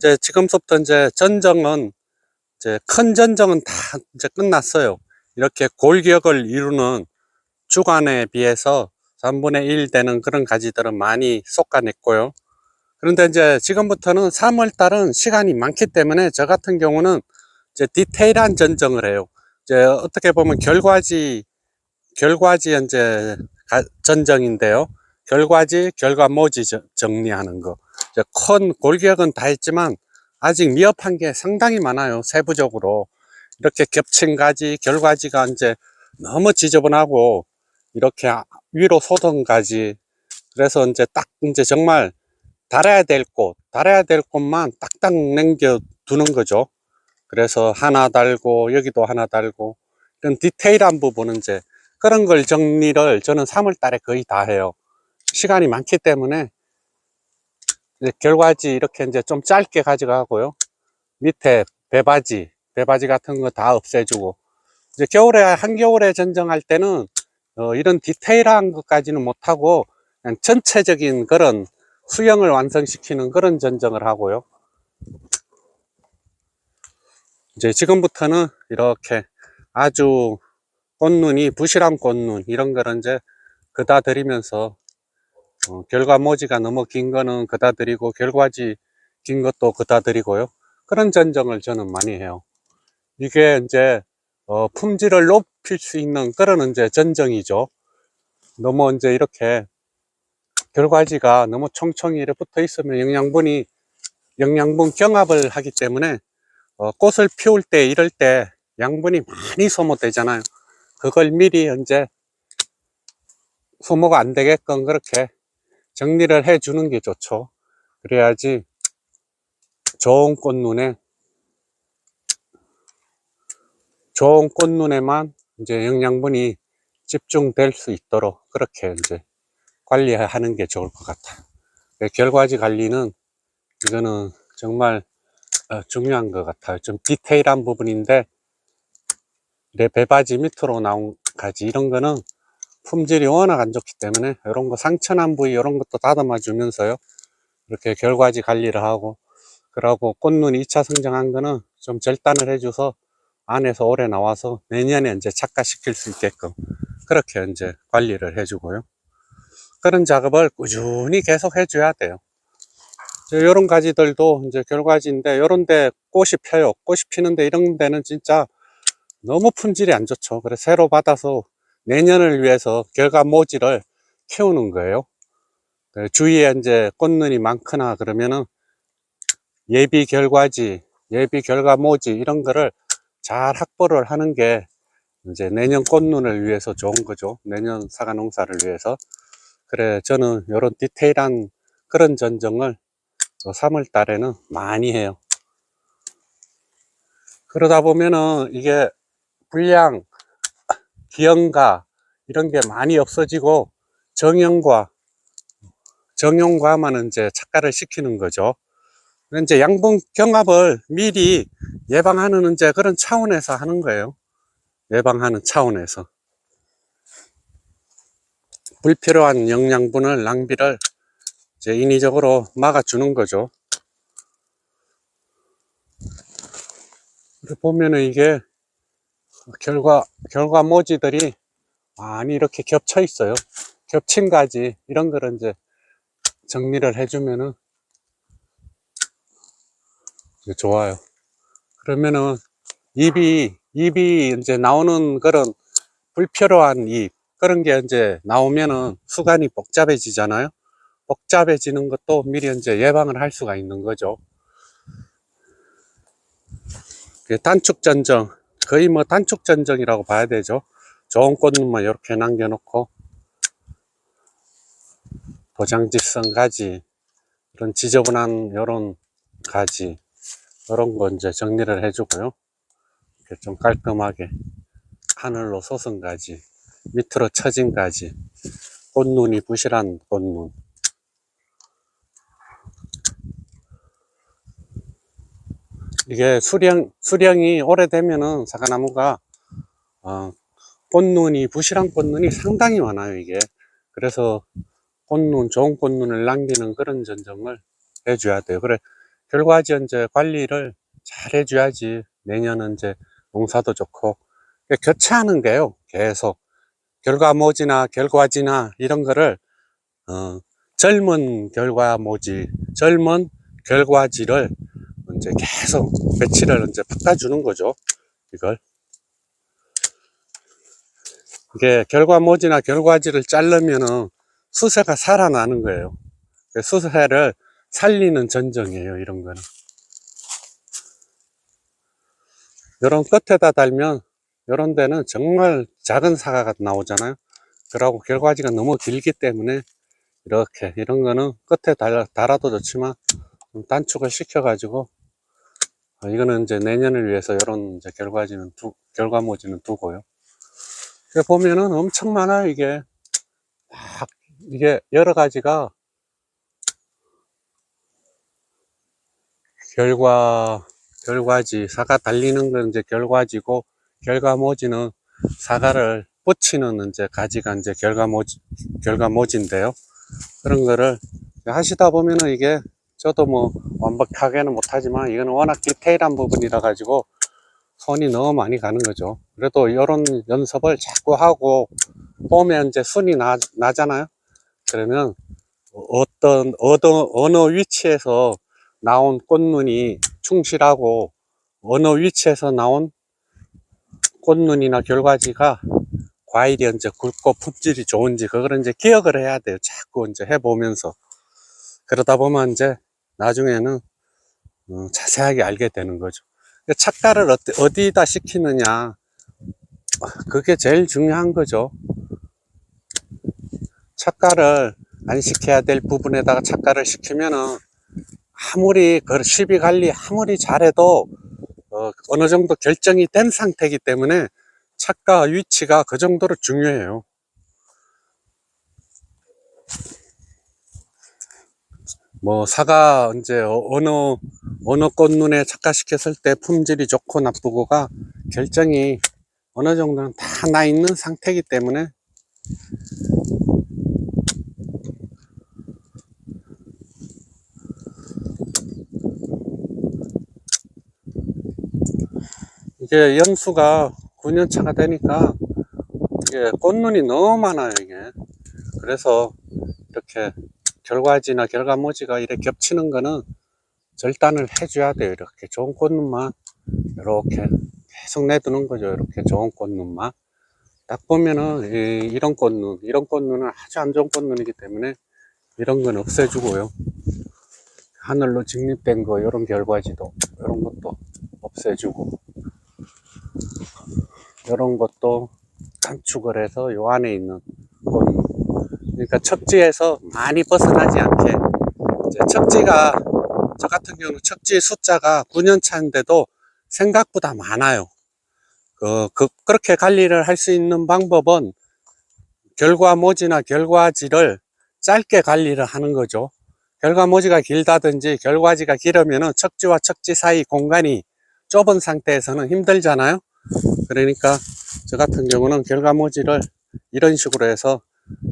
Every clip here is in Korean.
이제 지금부터 이제 전정은 이제 큰 전정은 다 이제 끝났어요. 이렇게 골격을 이루는 주간에 비해서 3분의 1 되는 그런 가지들은 많이 솎아냈고요. 그런데 이제 지금부터는 3월 달은 시간이 많기 때문에 저 같은 경우는 이제 디테일한 전정을 해요. 이제 어떻게 보면 결과지 이제 전정인데요. 결과지, 결과모지 정리하는 거. 이제 큰 골격은 다 했지만 아직 미흡한 게 상당히 많아요. 세부적으로. 이렇게 겹친 가지, 결과지가 이제 너무 지저분하고 이렇게 위로 솟은 가지. 그래서 이제 딱 이제 정말 달아야 될 곳만 딱딱 남겨 두는 거죠. 그래서 하나 달고 여기도 하나 달고 이런 디테일한 부분은 이제 그런 걸 정리를 저는 3월 달에 거의 다 해요. 시간이 많기 때문에 이제 결과지 이렇게 이제 좀 짧게 가져가고요. 밑에 배바지 같은 거 다 없애주고 이제 겨울에 한겨울에 전정할 때는 이런 디테일한 것까지는 못하고 그냥 전체적인 그런 수영을 완성시키는 그런 전정을 하고요. 이제 지금부터는 이렇게 아주 꽃눈이 부실한 꽃눈 이런 거를 이제 그다 드리면서 결과모지가 너무 긴 거는 그다 드리고 결과지 긴 것도 그다 드리고요. 그런 전정을 저는 많이 해요. 이게 이제 품질을 높일 수 있는 그런 이제 전정이죠. 너무 이제 이렇게 결과지가 너무 총총이 이렇게 붙어 있으면 영양분 경합을 하기 때문에 꽃을 피울 때 이럴 때 양분이 많이 소모되잖아요. 그걸 미리 이제 소모가 안 되게끔 그렇게 정리를 해 주는 게 좋죠. 그래야지 좋은 꽃눈에만 이제 영양분이 집중될 수 있도록 그렇게 이제 관리하는 게 좋을 것 같아요. 결과지 관리는 이거는 정말 중요한 것 같아요. 좀 디테일한 부분인데 내 배바지 밑으로 나온 가지 이런 거는 품질이 워낙 안 좋기 때문에 이런 거 상처난 부위 이런 것도 다듬어 주면서요. 이렇게 결과지 관리를 하고 그러고 꽃눈 2차 성장한 거는 좀 절단을 해줘서 안에서 오래 나와서 내년에 이제 착화시킬 수 있게끔 그렇게 이제 관리를 해주고요. 그런 작업을 꾸준히 계속 해줘야 돼요. 이런 가지들도 이제 결과지인데 이런 데 꽃이 펴요. 꽃이 피는데 이런 데는 진짜 너무 품질이 안 좋죠. 그래서 새로 받아서 내년을 위해서 결과 모지를 키우는 거예요. 주위에 이제 꽃눈이 많거나 그러면은 예비 결과지, 예비 결과 모지 이런 거를 잘 확보를 하는 게 이제 내년 꽃눈을 위해서 좋은 거죠. 내년 사과 농사를 위해서. 그래 저는 이런 디테일한 그런 전정을 3월 달에는 많이 해요. 그러다 보면은 이게 불량, 기형가 이런 게 많이 없어지고 정형과만 이제 착과를 시키는 거죠. 이제 양분 경합을 미리 예방하는 이제 그런 차원에서 하는 거예요. 예방하는 차원에서 불필요한 영양분을 낭비를 이제 인위적으로 막아주는 거죠. 보면은 이게 결과모지들이 많이 이렇게 겹쳐 있어요. 겹친 가지 이런 거를 이제 정리를 해주면은 이제 좋아요. 그러면은 잎이 이제 나오는 그런 불필요한 잎 그런 게 이제 나오면은 수간이 복잡해지잖아요. 복잡해지는 것도 미리 이제 예방을 할 수가 있는 거죠. 단축 전정 거의 뭐 단축 전정이라고 봐야 되죠. 좋은 꽃눈만 이렇게 남겨놓고 도장지성 가지 이런 지저분한 이런 가지 이런 거 이제 정리를 해주고요. 이렇게 좀 깔끔하게 하늘로 솟은 가지 밑으로 처진 가지 꽃눈이 부실한 꽃눈 이게 수령이 오래되면은 사과나무가 꽃눈이 부실한 꽃눈이 상당히 많아요. 이게 그래서 좋은 꽃눈을 남기는 그런 전정을 해줘야 돼요. 그래 결과지 이제 관리를 잘 해줘야지 내년은 이제 농사도 좋고, 교체하는 게요. 계속 결과모지나 결과지나 이런 거를 젊은 결과모지, 젊은 결과지를 이제 계속 배치를 이제 바꿔주는 거죠. 이걸. 이게 결과모지나 결과지를 자르면은 수세가 살아나는 거예요. 수세를 살리는 전정이에요, 이런 거는. 요런 끝에다 달면, 요런 데는 정말 작은 사과가 나오잖아요. 그러고 결과지가 너무 길기 때문에, 이렇게, 이런 거는 끝에 달아도 좋지만, 좀 단축을 시켜가지고, 이거는 이제 내년을 위해서 요런 이제 결과모지는 두고요. 보면은 엄청 많아요, 이게. 이게 여러 가지가, 결과지, 사과 달리는 건 이제 결과지고, 결과모지는 사과를 붙이는 이제 가지가 이제 결과모지인데요. 그런 거를 하시다 보면은 이게, 저도 뭐 완벽하게는 못하지만 이거는 워낙 디테일한 부분이라 가지고 손이 너무 많이 가는 거죠. 그래도 이런 연습을 자꾸 하고 보면 이제 순이 나잖아요. 그러면 어느 위치에서 나온 꽃눈이 충실하고 어느 위치에서 나온 꽃눈이나 결과지가 과일이 이제 굵고 품질이 좋은지 그걸 이제 기억을 해야 돼요. 자꾸 이제 해보면서. 그러다 보면 이제 나중에는 자세하게 알게 되는 거죠. 착가를 어디다 시키느냐, 그게 제일 중요한 거죠. 착가를 안 시켜야 될 부분에다가 착가를 시키면은 아무리 그 시비 관리 아무리 잘해도 어느 정도 결정이 된 상태이기 때문에 착가 위치가 그 정도로 중요해요. 뭐 사과 이제 어느 꽃눈에 착가시켰을 때 품질이 좋고 나쁘고가 결정이 어느 정도는 다 나 있는 상태이기 때문에 이게 연수가 9년 차가 되니까 이게 꽃눈이 너무 많아요, 이게. 그래서 이렇게 결과지나 결과모지가 이렇게 겹치는 거는 절단을 해줘야 돼요. 이렇게 좋은 꽃눈만 이렇게 계속 내두는 거죠. 이렇게 좋은 꽃눈만. 딱 보면은 이런 꽃눈은 아주 안 좋은 꽃눈이기 때문에 이런 건 없애주고요. 하늘로 직립된 거 이런 결과지도 이런 것도 없애주고 이런 것도 단축을 해서 요 안에 있는 꽃눈, 그러니까 척지에서 많이 벗어나지 않게. 이제 척지가 저 같은 경우는 척지 숫자가 9년 차인데도 생각보다 많아요. 그렇게 관리를 할 수 있는 방법은 결과모지나 결과지를 짧게 관리를 하는 거죠. 결과모지가 길다든지 결과지가 길으면 척지와 척지 사이 공간이 좁은 상태에서는 힘들잖아요. 그러니까 저 같은 경우는 결과모지를 이런 식으로 해서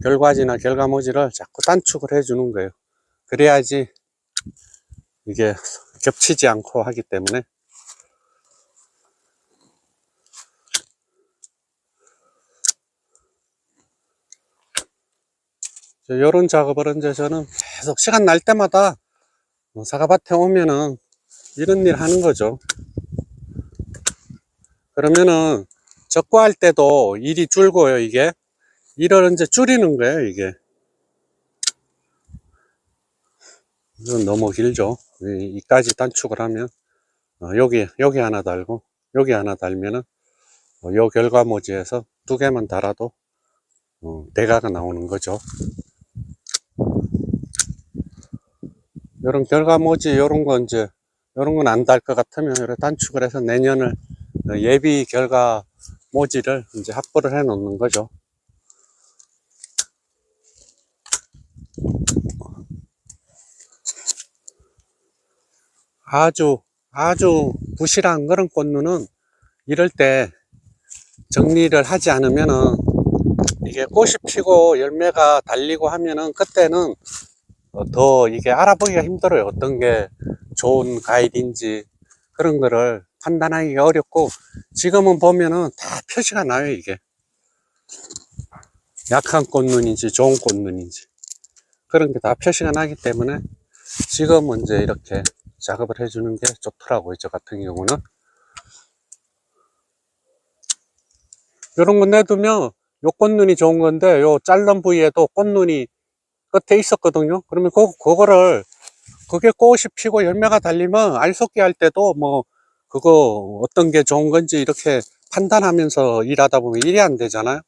결과지나 결과모지를 자꾸 단축을 해주는 거예요. 그래야지 이게 겹치지 않고 하기 때문에. 이런 작업을 이제 저는 계속 시간 날 때마다 사과밭에 오면은 이런 일 하는 거죠. 그러면은 적과할 때도 일이 줄고요. 이게 일을 이제 줄이는 거예요. 이건 너무 길죠. 이까지 단축을 하면 여기 하나 달고 여기 하나 달면은 요 결과모지에서 2개만 달아도 대가가 나오는 거죠. 요런 결과모지 요런 건 이제 요런 건 안 달 것 같으면 이렇게 단축을 해서 내년을 예비 결과모지를 이제 확보를 해 놓는 거죠. 아주 부실한 그런 꽃눈은 이럴 때 정리를 하지 않으면은 이게 꽃이 피고 열매가 달리고 하면은 그때는 더 이게 알아보기가 힘들어요. 어떤 게 좋은 과일인지 그런 거를 판단하기가 어렵고, 지금은 보면은 다 표시가 나요. 이게 약한 꽃눈인지 좋은 꽃눈인지 그런 게 다 표시가 나기 때문에 지금은 이제 이렇게 작업을 해주는 게 좋더라고요. 저 같은 경우는 이런 거 내두면 요 꽃눈이 좋은 건데, 요 잘른 부위에도 꽃눈이 끝에 있었거든요. 그러면 그거를, 그게 꽃이 피고 열매가 달리면 알속기 할 때도 뭐 그거 어떤 게 좋은 건지 이렇게 판단하면서 일하다 보면 일이 안 되잖아요.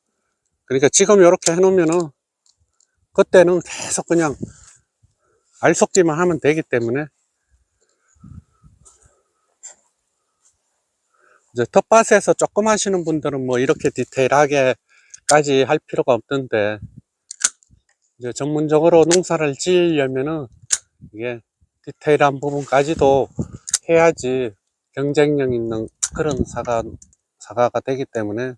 그러니까 지금 이렇게 해놓으면은 그때는 계속 그냥 알속기만 하면 되기 때문에, 이제 텃밭에서 조금 하시는 분들은 뭐 이렇게 디테일하게까지 할 필요가 없던데, 이제 전문적으로 농사를 지으려면은 이게 디테일한 부분까지도 해야지 경쟁력 있는 그런 사과가 되기 때문에,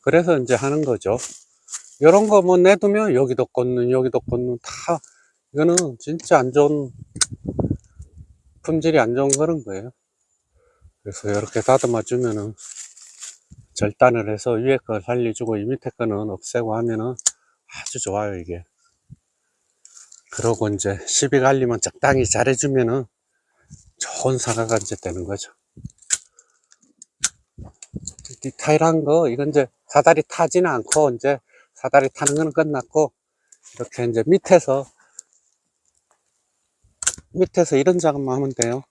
그래서 이제 하는 거죠. 이런 거 뭐 내두면 여기도 꽂는 여기도 꽂는 다, 이거는 진짜 안 좋은, 품질이 안 좋은 그런 거예요. 그래서 이렇게 다듬어 주면은 절단을 해서 위에 거 살려주고 이 밑에 거는 없애고 하면은 아주 좋아요. 이게 그러고 이제 시비 갈리면 적당히 잘해주면은 좋은 사과가 이제 되는 거죠. 디테일한 거, 이건 이제 사다리 타지는 않고, 이제 사다리 타는 거는 끝났고, 이렇게 이제 밑에서 이런 작업만 하면 돼요.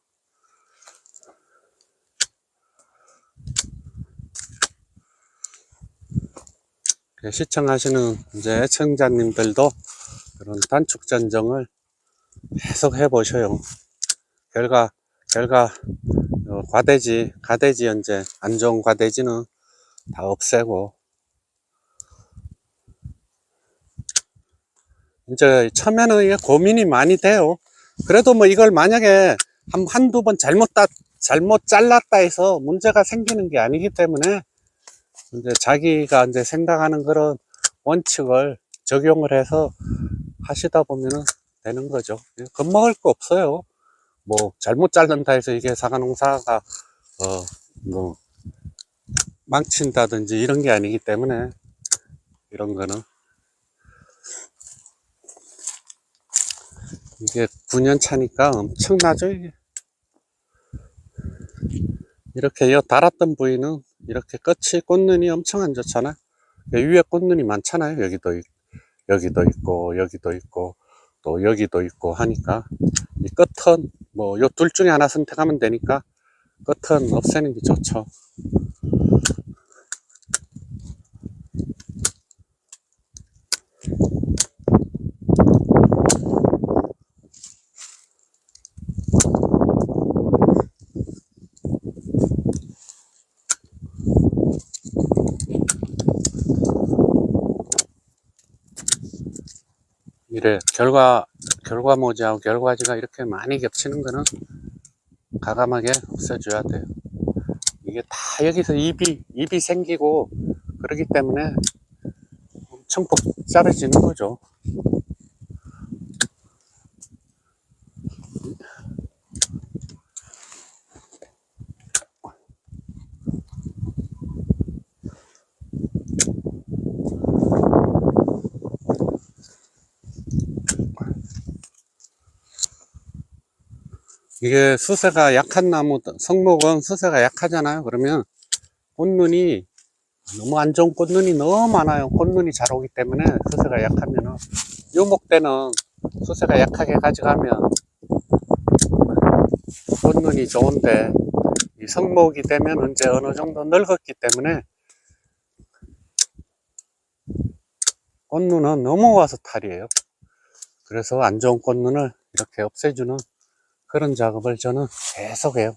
시청하시는 이제 애청자님들도 그런 단축 전정을 계속 해 보셔요. 결과 가대지 이제 안 좋은 과대지는 다 없애고, 이제 처음에는 이게 고민이 많이 돼요. 그래도 뭐 이걸 만약에 한두 번 잘못 잘랐다 해서 문제가 생기는 게 아니기 때문에, 이제 자기가 이제 생각하는 그런 원칙을 적용을 해서 하시다 보면은 되는 거죠. 겁먹을 거 없어요. 뭐 잘못 자른다 해서 이게 사과 농사가 뭐 망친다든지 이런 게 아니기 때문에, 이런 거는 이게 9년 차니까 엄청나죠. 이게 이렇게 달았던 부위는 이렇게 끝이 꽃눈이 엄청 안 좋잖아. 위에 꽃눈이 많잖아요. 여기도 있고 여기도 있고 또 여기도 있고 하니까, 이 끝은 뭐 요 둘 중에 하나 선택하면 되니까 끝은 없애는 게 좋죠. 이래 결과모지하고 결과지가 이렇게 많이 겹치는 거는 과감하게 없애줘야 돼요. 이게 다 여기서 입이 생기고 그러기 때문에 엄청 복잡해지는 거죠. 이게 수세가 약한 나무, 성목은 수세가 약하잖아요. 그러면 꽃눈이, 너무 안 좋은 꽃눈이 너무 많아요. 꽃눈이 잘 오기 때문에 수세가 약하면은, 요목 때는 수세가 약하게 가져가면 꽃눈이 좋은데, 이 성목이 되면 이제 어느 정도 늙었기 때문에 꽃눈은 넘어와서 탈이에요. 그래서 안 좋은 꽃눈을 이렇게 없애주는 그런 작업을 저는 계속 해요.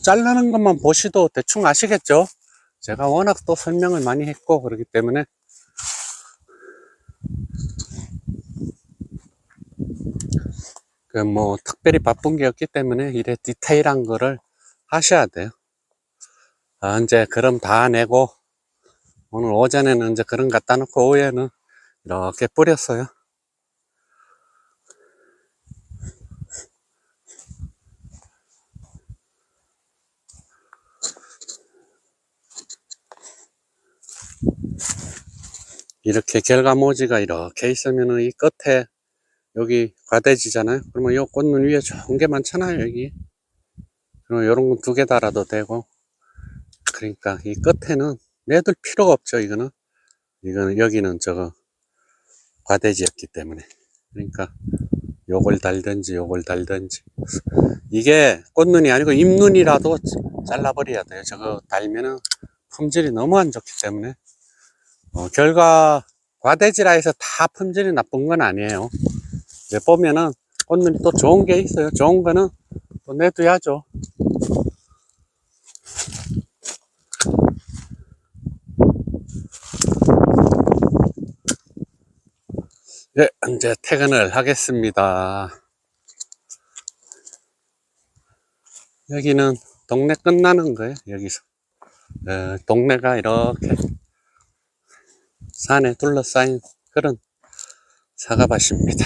자르는 것만 보시도 대충 아시겠죠? 제가 워낙 또 설명을 많이 했고 그렇기 때문에, 그 뭐 특별히 바쁜 게 없기 때문에 이래 디테일한 거를 하셔야 돼요. 이제 그럼 다 내고, 오늘 오전에는 이제 그럼 갖다 놓고 오후에는 이렇게 뿌렸어요. 이렇게 결과모지가 이렇게 있으면은 이 끝에 여기 과대지잖아요. 그러면 이 꽃눈 위에 좋은 게 많잖아요, 여기. 그럼 요런 건 2개 달아도 되고. 그러니까 이 끝에는 내둘 필요가 없죠, 이거는. 여기는 저거 과대지였기 때문에. 그러니까 요걸 달든지 요걸 달든지. 이게 꽃눈이 아니고 잎눈이라도 잘라버려야 돼요. 저거 달면은 품질이 너무 안 좋기 때문에. 결과 과대지라 해서 다 품질이 나쁜 건 아니에요. 이제 보면은 꽃눈이 또 좋은 게 있어요. 좋은 거는 또 내둬야죠. 네, 이제 퇴근을 하겠습니다. 여기는 동네 끝나는 거예요. 여기서 동네가 이렇게 산에 둘러싸인 그런 사과밭입니다.